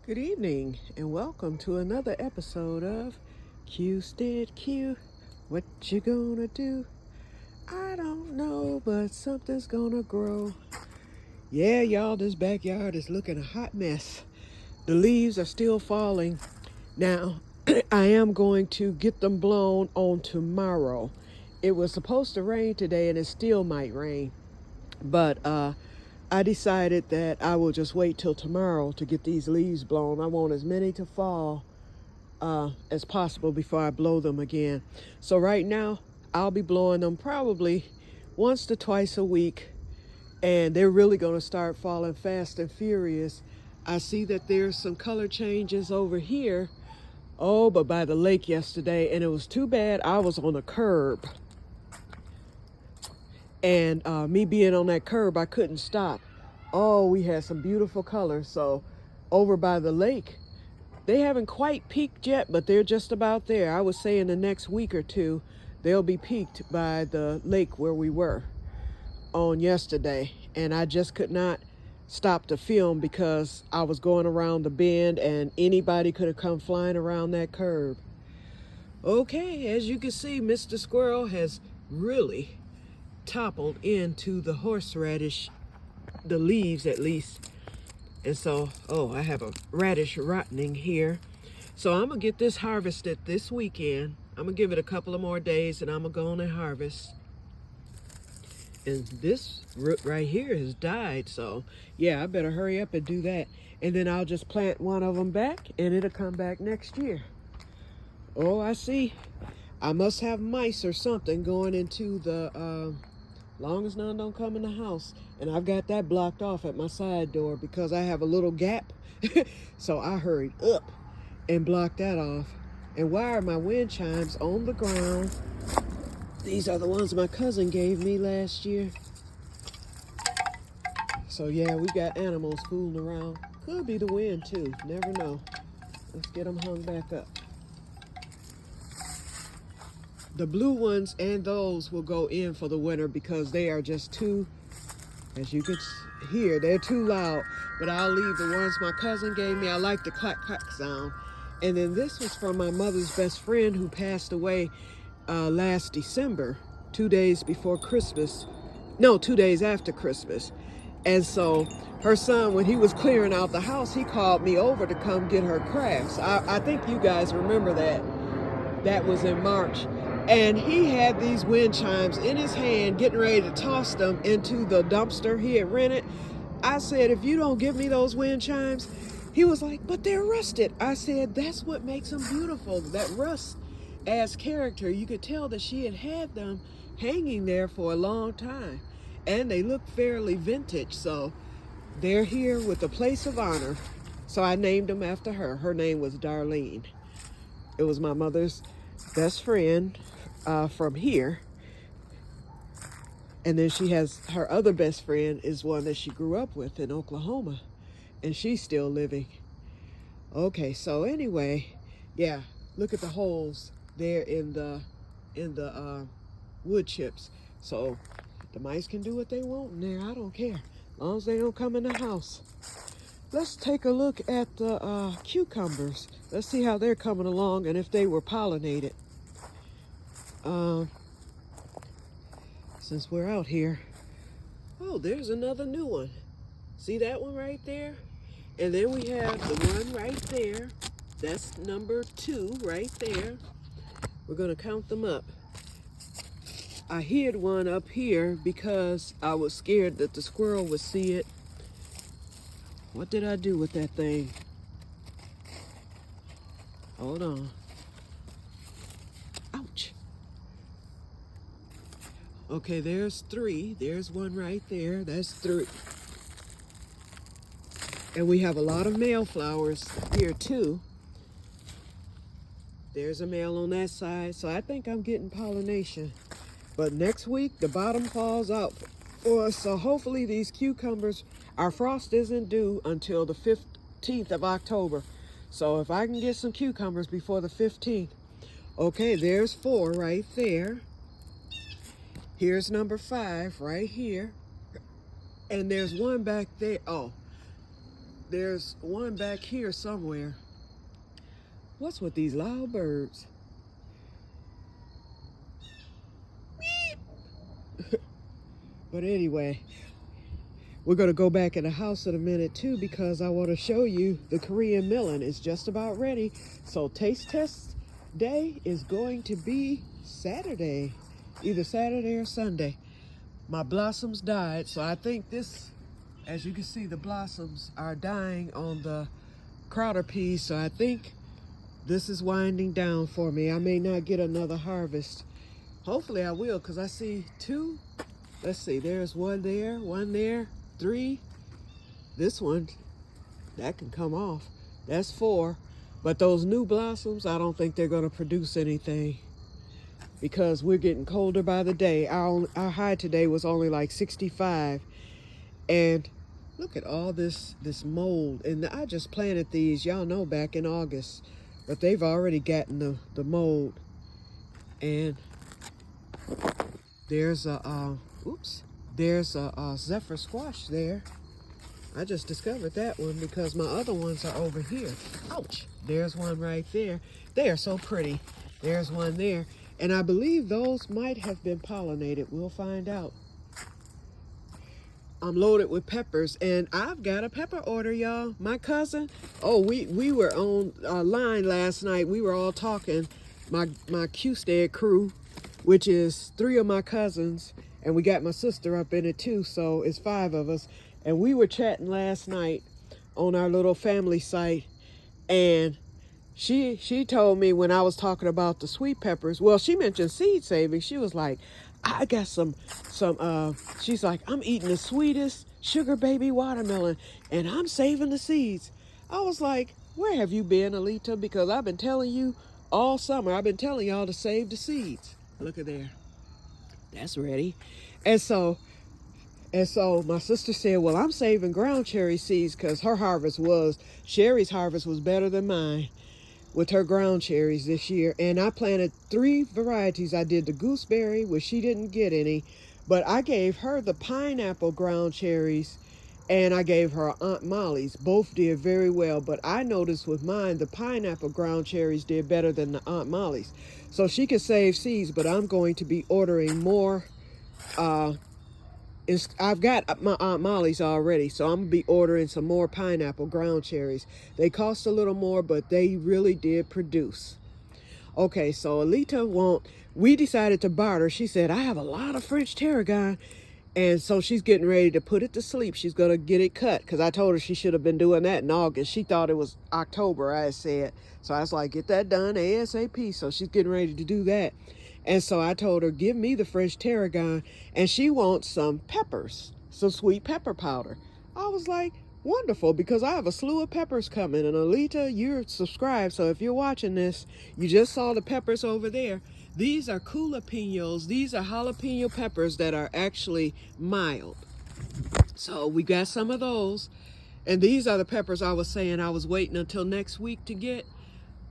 Good evening and welcome to another episode of Que-stead-Que. What you gonna do? I don't know, but something's gonna grow. Yeah, y'all, this backyard is looking a hot mess. The leaves are still falling. Now, I am going to get them blown on tomorrow. It was supposed to rain today and it still might rain. But I decided that I will just wait till tomorrow to get these leaves blown. I want as many to fall as possible before I blow them again. So right now, I'll be blowing them probably once to twice a week. And they're really going to start falling fast and furious. I see that there's some color changes over here. Oh, but by the lake yesterday, and it was too bad I was on a curb. And me being on that curb, I couldn't stop. Oh, we had some beautiful colors. So over by the lake, they haven't quite peaked yet, but they're just about there. I would say in the next week or two, they'll be peaked by the lake where we were on yesterday. And I just could not stop to film because I was going around the bend and anybody could have come flying around that curb. Okay, as you can see, Mr. Squirrel has really toppled into the horseradish, the leaves at least. And so, I have a radish rotting here. So I'm gonna get this harvested this weekend. I'm gonna give it a couple of more days and I'm gonna go on and harvest. And this root right here has died, so yeah, I better hurry up and do that. And then I'll just plant one of them back and it'll come back next year. Oh, I see. I must have mice or something going into the long as none don't come in the house. And I've got that blocked off at my side door because I have a little gap. So I hurried up and blocked that off. And why are my wind chimes on the ground? These are the ones my cousin gave me last year. So yeah, we got animals fooling around. Could be the wind too, never know. Let's get them hung back up. The blue ones and those will go in for the winter because they are just too, as you can hear, they're too loud. But I'll leave the ones my cousin gave me. I like the clack clack sound. And then this was from my mother's best friend who passed away last December, 2 days before Christmas. No, 2 days after Christmas. And so her son, when he was clearing out the house, he called me over to come get her crafts. I think you guys remember that. That was in March. And he had these wind chimes in his hand, getting ready to toss them into the dumpster he had rented. I said, if you don't give me those wind chimes, he was like, but they're rusted. I said, that's what makes them beautiful. That rust adds character. You could tell that she had had them hanging there for a long time. And they look fairly vintage. So they're here with a place of honor. So I named them after her. Her name was Darlene. It was my mother's best friend from here. And then she has her other best friend is one that she grew up with in Oklahoma. And she's still living. Okay, so anyway, yeah, look at the holes there in the wood chips. So the mice can do what they want in there. I don't care, as long as they don't come in the house. Let's take a look at the cucumbers. Let's see how they're coming along and if they were pollinated. Since we're out here. Oh, there's another new one. See that one right there? And then we have the one right there. That's number 2 right there. We're gonna count them up. I hid one up here because I was scared that the squirrel would see it. What did I do with that thing? Hold on. Ouch. Okay, there's 3. There's one right there. That's 3. And we have a lot of male flowers here too. There's a male on that side. So I think I'm getting pollination. But next week, the bottom falls out for us. So hopefully these cucumbers, our frost isn't due until the 15th of October. So if I can get some cucumbers before the 15th. Okay, there's 4 right there. Here's number 5 right here. And there's one back there. Oh, there's one back here somewhere. What's with these loud birds? But anyway, we're going to go back in the house in a minute too, because I want to show you the Korean melon is just about ready. So taste test day is going to be Saturday, either Saturday or Sunday. My blossoms died, so I think this, as you can see, the blossoms are dying on the crowder peas, so I think this is winding down for me. I may not get another harvest. Hopefully I will, because I see two. Let's see, there's one there, three. This one, that can come off. That's 4. But those new blossoms, I don't think they're going to produce anything, because we're getting colder by the day. Our high today was only like 65. And look at all this mold. And I just planted these, y'all know, back in August. But they've already gotten the mold. And there's a zephyr squash there. I just discovered that one because my other ones are over here. Ouch! There's one right there. They are so pretty. There's one there. And I believe those might have been pollinated. We'll find out. I'm loaded with peppers, and I've got a pepper order, y'all. My cousin, we were on a line last night. We were all talking, my Que-stead crew, which is 3 of my cousins, and we got my sister up in it too, so it's 5 of us. And we were chatting last night on our little family site, and she told me when I was talking about the sweet peppers, well, she mentioned seed saving. She was like, I got some she's like, I'm eating the sweetest sugar baby watermelon, and I'm saving the seeds. I was like, where have you been, Alita? Because I've been telling you all summer, I've been telling y'all to save the seeds. Look at there. That's ready. And so my sister said, well, I'm saving ground cherry seeds, because Sherry's harvest was better than mine with her ground cherries this year. And I planted 3 varieties. I did the gooseberry, which she didn't get any, but I gave her the pineapple ground cherries, and I gave her Aunt Molly's. Both did very well, but I noticed with mine, the pineapple ground cherries did better than the Aunt Molly's. So she could save seeds, but I'm going to be ordering more. I've got my Aunt Molly's already, so I'm going to be ordering some more pineapple ground cherries. They cost a little more, but they really did produce. Okay, so Alita we decided to barter. She said, I have a lot of French tarragon, and so she's getting ready to put it to sleep. She's going to get it cut, because I told her she should have been doing that in August. She thought it was October, I said. So I was like, get that done ASAP. So she's getting ready to do that. And so I told her, give me the French tarragon, and she wants some peppers, some sweet pepper powder. I was like, wonderful, because I have a slew of peppers coming. And Alita, you're subscribed, so if you're watching this, you just saw the peppers over there. These are jalapenos. These are jalapeno peppers that are actually mild. So we got some of those. And these are the peppers I was saying I was waiting until next week to get.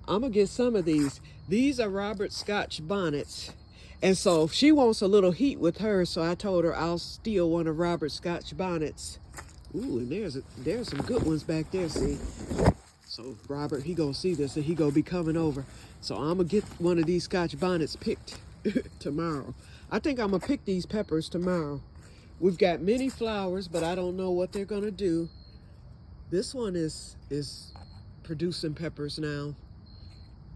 I'm going to get some of these. These are Robert Scotch bonnets. And so she wants a little heat with her, so I told her I'll steal one of Robert Scotch bonnets. Ooh, and there's some good ones back there, see? So Robert, he gonna see this, and he gonna be coming over. So I'm gonna get one of these Scotch bonnets picked tomorrow. I think I'm gonna pick these peppers tomorrow. We've got many flowers, but I don't know what they're gonna do. This one is producing peppers now.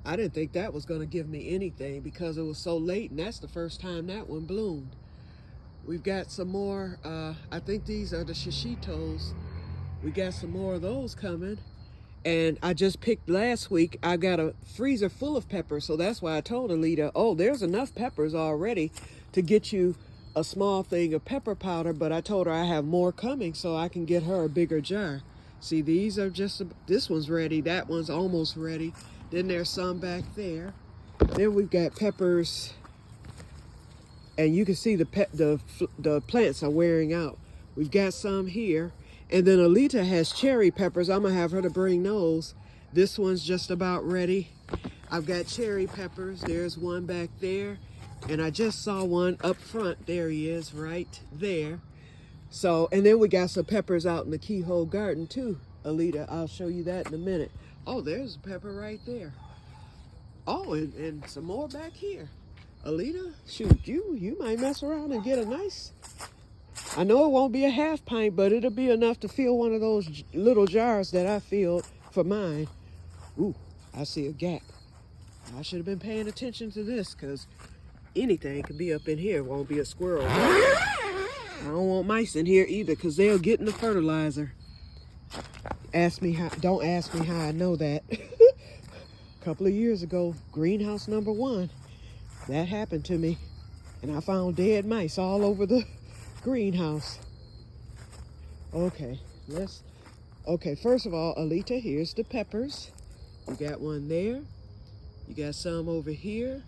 I didn't think that was going to give me anything because it was so late, and that's the first time that one bloomed. We've got some more, I think these are the shishitos. We got some more of those coming. And I just picked last week, I got a freezer full of peppers, so that's why I told Alita, oh, there's enough peppers already to get you a small thing of pepper powder, but I told her I have more coming so I can get her a bigger jar. See, these are this one's ready, that one's almost ready. Then there's some back there. Then we've got peppers, and you can see the plants are wearing out. We've got some here, and then Alita has cherry peppers. I'm gonna have her to bring those. This one's just about ready. I've got cherry peppers. There's one back there, and I just saw one up front. There he is, right there. So, and then we got some peppers out in the keyhole garden too. Alita. I'll show you that in a minute. Oh, there's a pepper right there. Oh, and some more back here. Alita, shoot, you might mess around and get a nice, I know it won't be a half pint, but it'll be enough to fill one of those little jars that I filled for mine. Ooh, I see a gap. I should have been paying attention to this, because anything could be up in here. It won't be a squirrel. I don't want mice in here either, because they'll get in the fertilizer. Don't ask me how I know that. A couple of years ago, greenhouse number 1, that happened to me. And I found dead mice all over the greenhouse. Okay, first of all, Alita, here's the peppers. You got one there. You got some over here.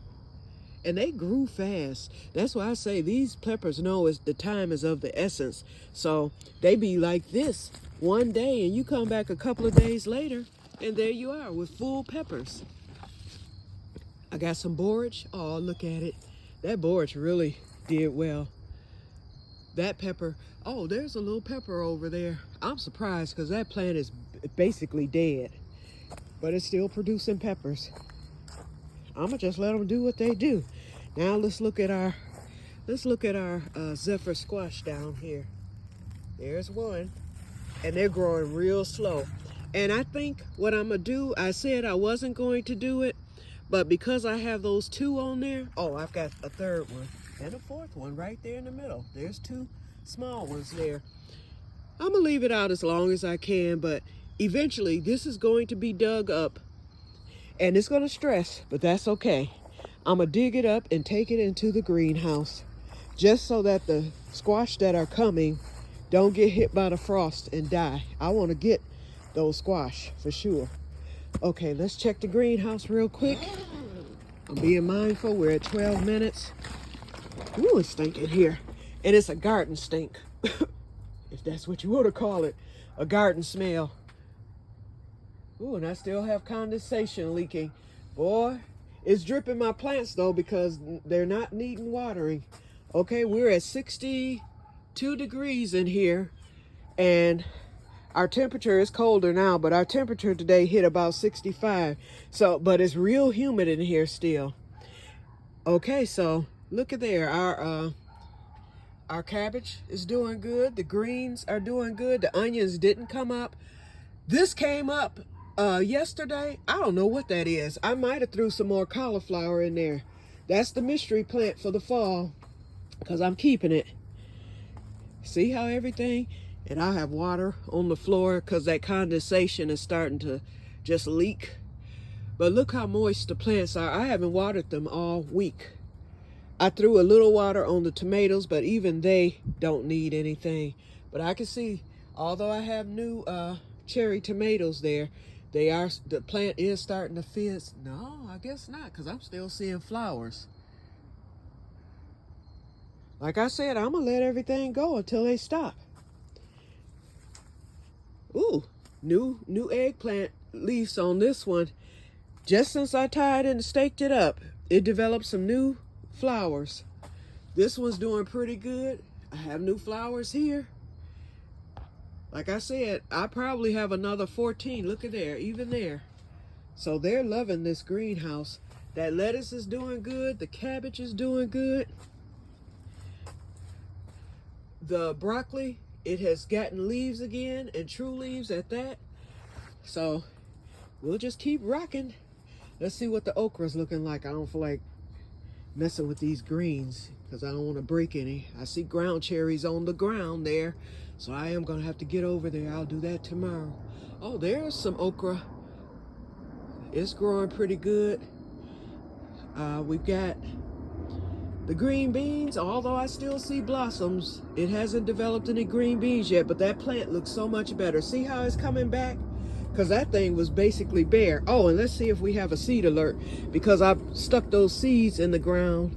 And they grew fast. That's why I say these peppers know the time is of the essence. So they be like this one day, and you come back a couple of days later, and there you are with full peppers. I got some borage. Oh, look at it. That borage really did well. That pepper, oh, there's a little pepper over there. I'm surprised because that plant is basically dead, but it's still producing peppers. I'm gonna just let them do what they do. Now let's look at our Zephyr squash down here. There's one, and they're growing real slow. And I think what I'm gonna do, I said I wasn't going to do it, but because I have those 2 on there, oh, I've got a 3rd one and a 4th one right there in the middle. There's 2 small ones there. I'm gonna leave it out as long as I can, but eventually this is going to be dug up, and it's gonna stress, but that's okay. I'm gonna dig it up and take it into the greenhouse, just so that the squash that are coming don't get hit by the frost and die. I want to get those squash for sure. Okay, let's check the greenhouse real quick. I'm being mindful. We're at 12 minutes. Ooh, it's stinking here. And it's a garden stink, if that's what you want to call it. A garden smell. Ooh, and I still have condensation leaking. Boy, it's dripping my plants though, because they're not needing watering. Okay, we're at 62 degrees in here, and our temperature is colder now, but our temperature today hit about 65. So, but it's real humid in here still. Okay, so look at there. Our cabbage is doing good. The greens are doing good. The onions didn't come up. This came up yesterday. I don't know what that is. I might have threw some more cauliflower in there. That's the mystery plant for the fall, because I'm keeping it. See how everything, and I have water on the floor because that condensation is starting to just leak. But look how moist the plants are. I haven't watered them all week. I threw a little water on the tomatoes, but even they don't need anything. But I can see, although I have new cherry tomatoes there, the plant is starting to fizz. No, I guess not, because I'm still seeing flowers. Like I said, I'm gonna let everything go until they stop. Ooh, new eggplant leaves on this one. Just since I tied and staked it up, it developed some new flowers. This one's doing pretty good. I have new flowers here. Like I said, I probably have another 14. Look at there, even there. So they're loving this greenhouse. That lettuce is doing good. The cabbage is doing good. The broccoli, it has gotten leaves again, and true leaves at that. So we'll just keep rocking. Let's see what the okra's looking like. I don't feel like messing with these greens because I don't want to break any. I see ground cherries on the ground there, so I am gonna have to get over there. I'll do that tomorrow. Oh, there's some okra. It's growing pretty good. We've got the green beans. Although I still see blossoms, it hasn't developed any green beans yet, but that plant looks so much better. See how it's coming back? Because that thing was basically bare. Oh, and let's see if we have a seed alert, because I've stuck those seeds in the ground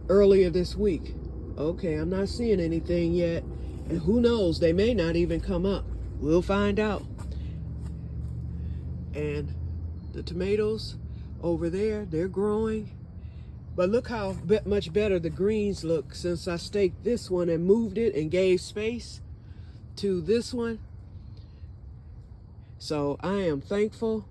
earlier this week. Okay, I'm not seeing anything yet. And who knows, they may not even come up. We'll find out. And the tomatoes over there, they're growing. But look how much better the greens look since I staked this one and moved it and gave space to this one. So I am thankful,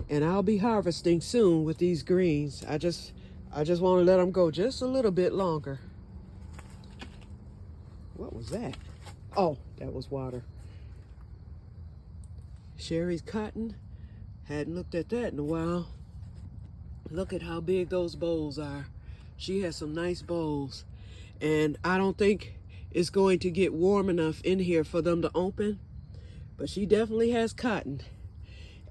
and I'll be harvesting soon with these greens. I just want to let them go just a little bit longer. What was that? Oh, that was water. Sherry's cotton. Hadn't looked at that in a while. Look at how big those bowls are. She has some nice bowls. And I don't think it's going to get warm enough in here for them to open. But she definitely has cotton.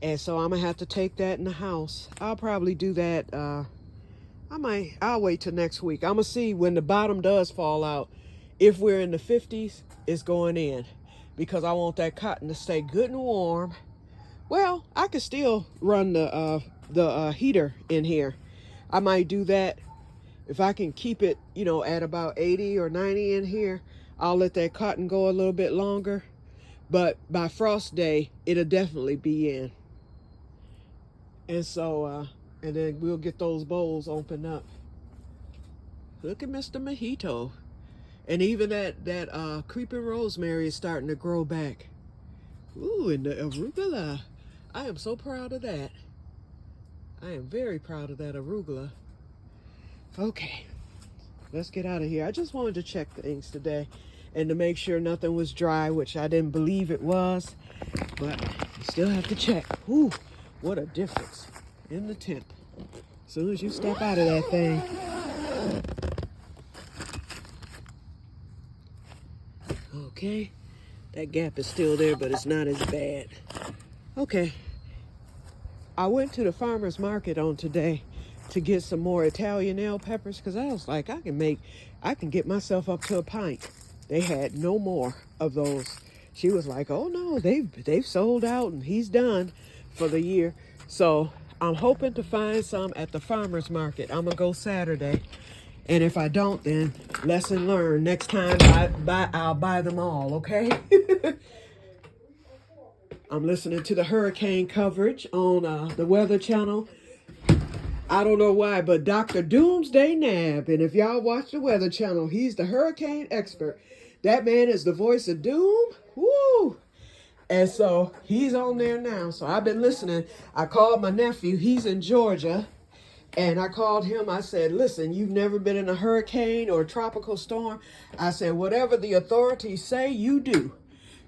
And so I'm going to have to take that in the house. I'll probably do that. I'll wait till next week. I'm going to see when the bottom does fall out. If we're in the 50s, it's going in. Because I want that cotton to stay good and warm. Well, I could still run the heater in here. I might do that. If I can keep it, you know, at about 80 or 90 in here, I'll let that cotton go a little bit longer. But by frost day, it'll definitely be in. And so, and then we'll get those bowls opened up. Look at Mr. Mojito. And even that creeping rosemary is starting to grow back. Ooh, and the arugula. I am so proud of that. I am very proud of that arugula. Okay, let's get out of here. I just wanted to check things today and to make sure nothing was dry, which I didn't believe it was, but you still have to check. Ooh, what a difference in the temp. As soon as you step out of that thing. Okay, that gap is still there, but it's not as bad. Okay, I went to the farmer's market on today to get some more Italian nail peppers because I was like, I can get myself up to a pint. They had no more of those. She was like, oh no, they've sold out and he's done for the year. So I'm hoping to find some at the farmer's market. I'm gonna go Saturday. And if I don't, then lesson learned. Next time I'll buy them all, okay? I'm listening to the hurricane coverage on the Weather Channel. I don't know why, but Dr. Doomsday Nab, and if y'all watch the Weather Channel, he's the hurricane expert. That man is the voice of doom. Woo! And so he's on there now. So I've been listening. I called my nephew. He's in Georgia. And I called him. I said, listen, you've never been in a hurricane or a tropical storm. I said, whatever the authorities say, you do.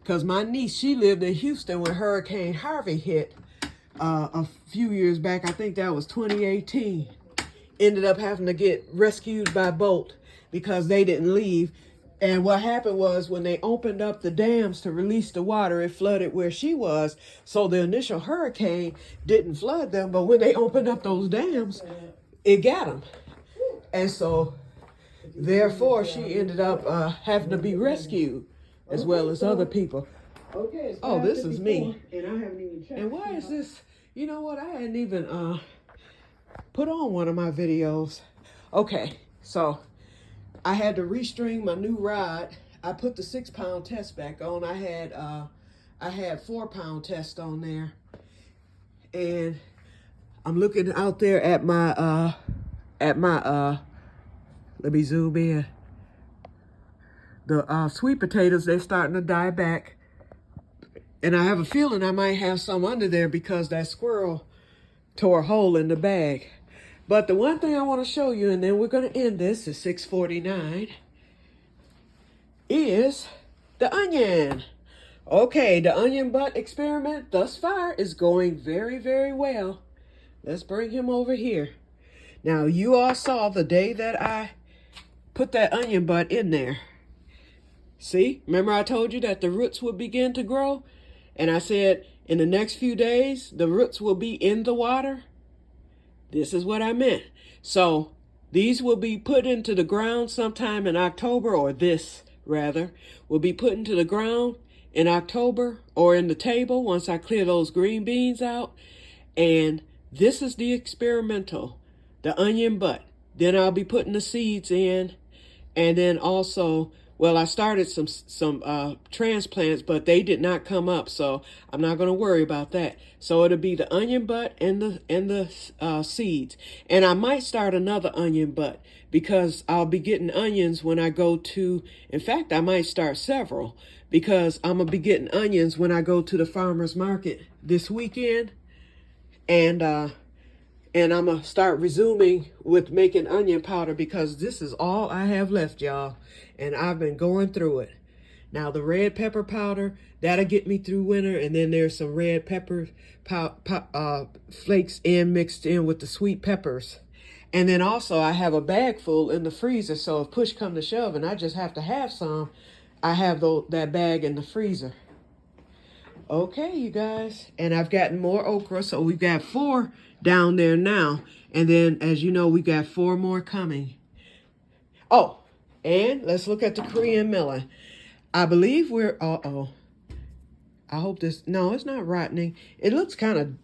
Because my niece, she lived in Houston when Hurricane Harvey hit a few years back. I think that was 2018. Ended up having to get rescued by boat because they didn't leave. And what happened was when they opened up the dams to release the water, it flooded where she was. So the initial hurricane didn't flood them, but when they opened up those dams, it got them. And so therefore she ended up having to be rescued as well as other people. Oh, this is me. And I haven't even checked. And why is this? You know what? I hadn't even put on one of my videos. Okay, so I had to restring my new rod. I put the 6-pound test back on. I had 4-pound test on there. And I'm looking out there at my let me zoom in. The sweet potatoes, they're starting to die back. And I have a feeling I might have some under there because that squirrel tore a hole in the bag. But the one thing I want to show you, and then we're going to end this at 6:49, is the onion. Okay, the onion butt experiment thus far is going very, very well. Let's bring him over here. Now, you all saw the day that I put that onion butt in there. See, remember I told you that the roots would begin to grow? And I said in the next few days, the roots will be in the water. This is what I meant. So these will be put into the ground sometime in October, or this rather, will be put into the ground in October or in the table once I clear those green beans out. And this is the experimental, the onion butt. Then I'll be putting the seeds in. And then also Well, I started some transplants, but they did not come up, so I'm not going to worry about that. So it'll be the onion butt and the seeds, and I might start another onion butt because I'll be getting onions when I go to. In fact, I might start several because I'm gonna be getting onions when I go to the farmers market this weekend, and I'm going to start resuming with making onion powder because this is all I have left, y'all. And I've been going through it. Now, the red pepper powder, that'll get me through winter. And then there's some red pepper flakes mixed in with the sweet peppers. And then also I have a bag full in the freezer. So if push come to shove and I just have to have some, I have that bag in the freezer. Okay, you guys. And I've gotten more okra. So we've got 4 down there now. And then, as you know, we got 4 more coming. Oh, and let's look at the Korean melon. I believe we're, I hope this, no, it's not rotting. It looks kind of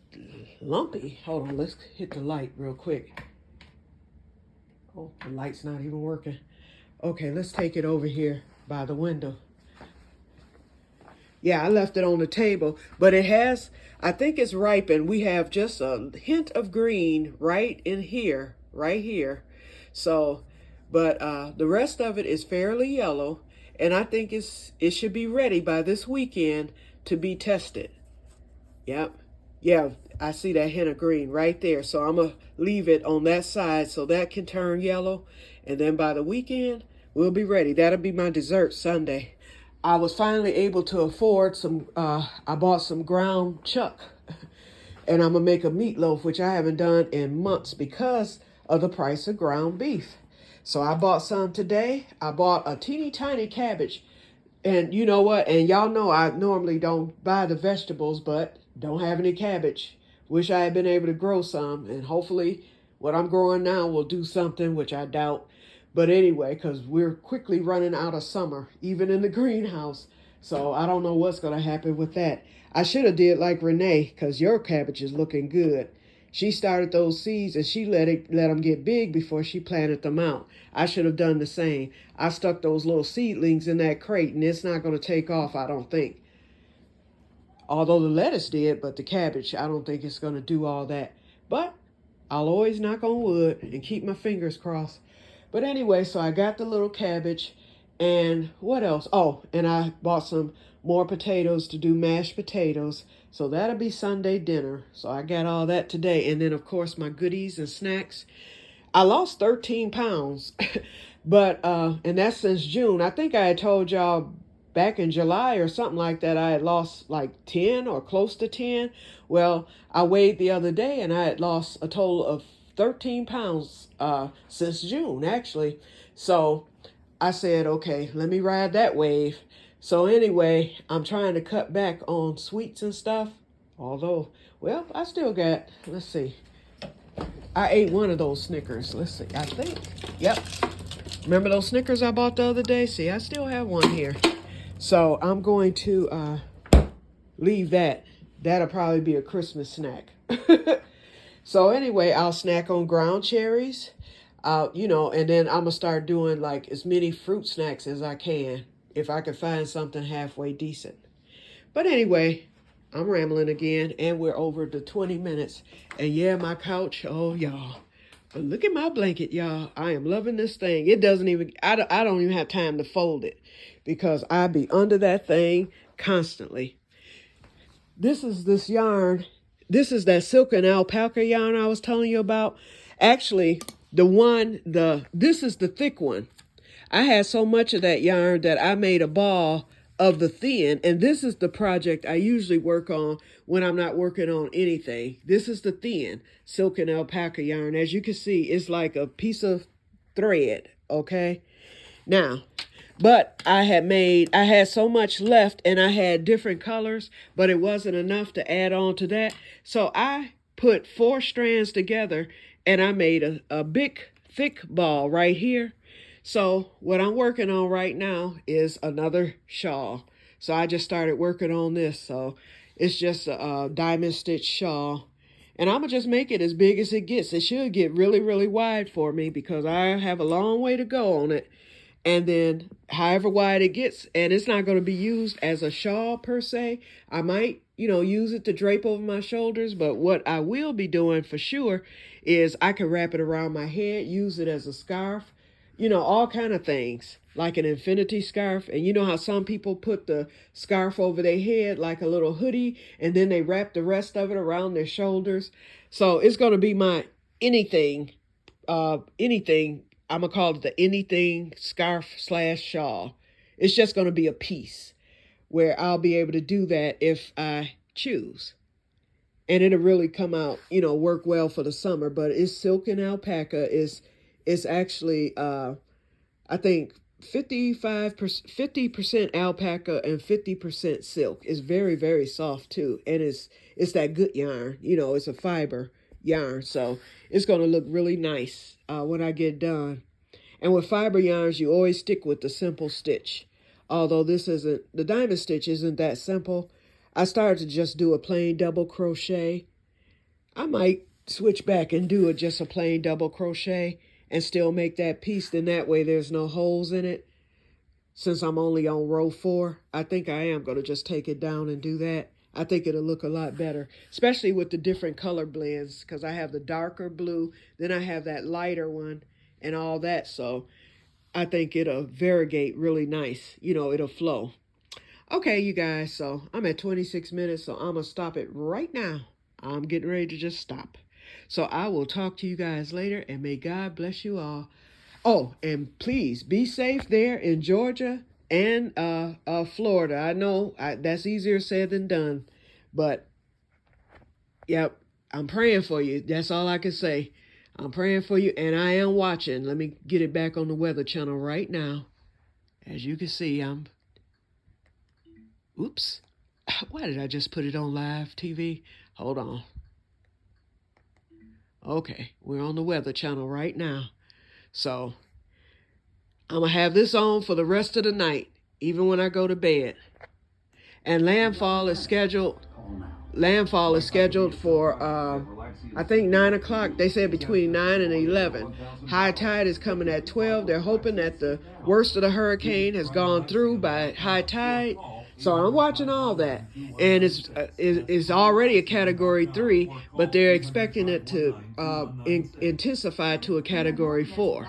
lumpy. Hold on, let's hit the light real quick. Oh, the light's not even working. Okay, let's take it over here by the window. Yeah, I left it on the table, but it has, I think it's ripened. We have just a hint of green right in here, right here. So, but the rest of it is fairly yellow, and I think it should be ready by this weekend to be tested. Yep. Yeah, I see that hint of green right there. So I'm going to leave it on that side so that can turn yellow. And then by the weekend, we'll be ready. That'll be my dessert Sunday. I was finally able to afford some, I bought some ground chuck. And I'm going to make a meatloaf, which I haven't done in months because of the price of ground beef. So I bought some today. I bought a teeny tiny cabbage. And you know what? And y'all know I normally don't buy the vegetables, but don't have any cabbage. Wish I had been able to grow some. And hopefully what I'm growing now will do something, which I doubt. But anyway, because we're quickly running out of summer, even in the greenhouse. So I don't know what's going to happen with that. I should have did like Renee, because your cabbage is looking good. She started those seeds and she let them get big before she planted them out. I should have done the same. I stuck those little seedlings in that crate and it's not going to take off, I don't think. Although the lettuce did, but the cabbage, I don't think it's going to do all that. But I'll always knock on wood and keep my fingers crossed. But anyway, so I got the little cabbage and what else? Oh, and I bought some more potatoes to do mashed potatoes. So that'll be Sunday dinner. So I got all that today. And then, of course, my goodies and snacks. I lost 13 pounds, but, and that's since June. I think I had told y'all back in July or something like that, I had lost like 10 or close to 10. Well, I weighed the other day and I had lost a total of 13 pounds since June, actually. So I said, okay, let me ride that wave. So anyway, I'm trying to cut back on sweets and stuff. Although, well, I still got, let's see. I ate one of those Snickers. Let's see, I think. Yep. Remember those Snickers I bought the other day? See, I still have one here. So I'm going to leave that. That'll probably be a Christmas snack. So anyway, I'll snack on ground cherries. You know, and then I'm going to start doing like as many fruit snacks as I can. If I can find something halfway decent. But anyway, I'm rambling again, and we're over the 20 minutes. And yeah, my couch, oh, y'all. But look at my blanket, y'all. I am loving this thing. It doesn't even, I don't even have time to fold it because I be under that thing constantly. This is this yarn. This is that silk and alpaca yarn I was telling you about. Actually, this is the thick one. I had so much of that yarn that I made a ball of the thin, and this is the project I usually work on when I'm not working on anything. This is the thin silk and alpaca yarn. As you can see, it's like a piece of thread, okay? Now, but I had so much left, and I had different colors, but it wasn't enough to add on to that. So I put 4 strands together, and I made a big, thick ball right here. So what I'm working on right now is another shawl. So I just started working on this. So it's just a diamond stitch shawl. And I'm going to just make it as big as it gets. It should get really, really wide for me because I have a long way to go on it. And then however wide it gets, and it's not going to be used as a shawl per se. I might, use it to drape over my shoulders, but what I will be doing for sure is I can wrap it around my head, use it as a scarf, all kind of things, like an infinity scarf. And you know how some people put the scarf over their head like a little hoodie, and then they wrap the rest of it around their shoulders. So it's going to be my anything, anything. I'm going to call it the anything scarf / shawl. It's just going to be a piece where I'll be able to do that if I choose. And it'll really come out, work well for the summer. But it's silk and alpaca. It's actually, I think, 50% alpaca and 50% silk. It's very, very soft too. And it's that good yarn. It's a fiber yarn. So it's going to look really nice when I get done. And with fiber yarns, you always stick with the simple stitch. Although the diamond stitch isn't that simple. I started to just do a plain double crochet. I might switch back and do just a plain double crochet and still make that piece. Then that way there's no holes in it. Since I'm only on row 4, I think I am going to just take it down and do that. I think it'll look a lot better, especially with the different color blends, because I have the darker blue, then I have that lighter one and all that. So I think it'll variegate really nice. It'll flow. Okay, you guys, so I'm at 26 minutes, so I'm going to stop it right now. I'm getting ready to just stop. So I will talk to you guys later, and may God bless you all. Oh, and please be safe there in Georgia and Florida. I know that's easier said than done, but yep, I'm praying for you. That's all I can say. I'm praying for you, and I am watching. Let me get it back on the Weather Channel right now. As you can see, oops. Why did I just put it on live TV? Hold on. Okay, we're on the Weather Channel right now. So I'm going to have this on for the rest of the night, even when I go to bed. And landfall is scheduled for, I think 9 o'clock. They said between 9 and 11. High tide is coming at 12. They're hoping that the worst of the hurricane has gone through by high tide. So I'm watching all that. And it's already a Category 3, but they're expecting it to intensify to a Category 4.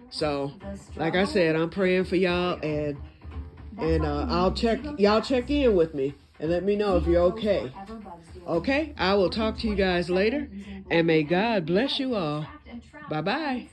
So, like I said, I'm praying for y'all, and y'all check in with me and let me know if you're okay. Okay, I will talk to you guys later, and may God bless you all. Bye-bye.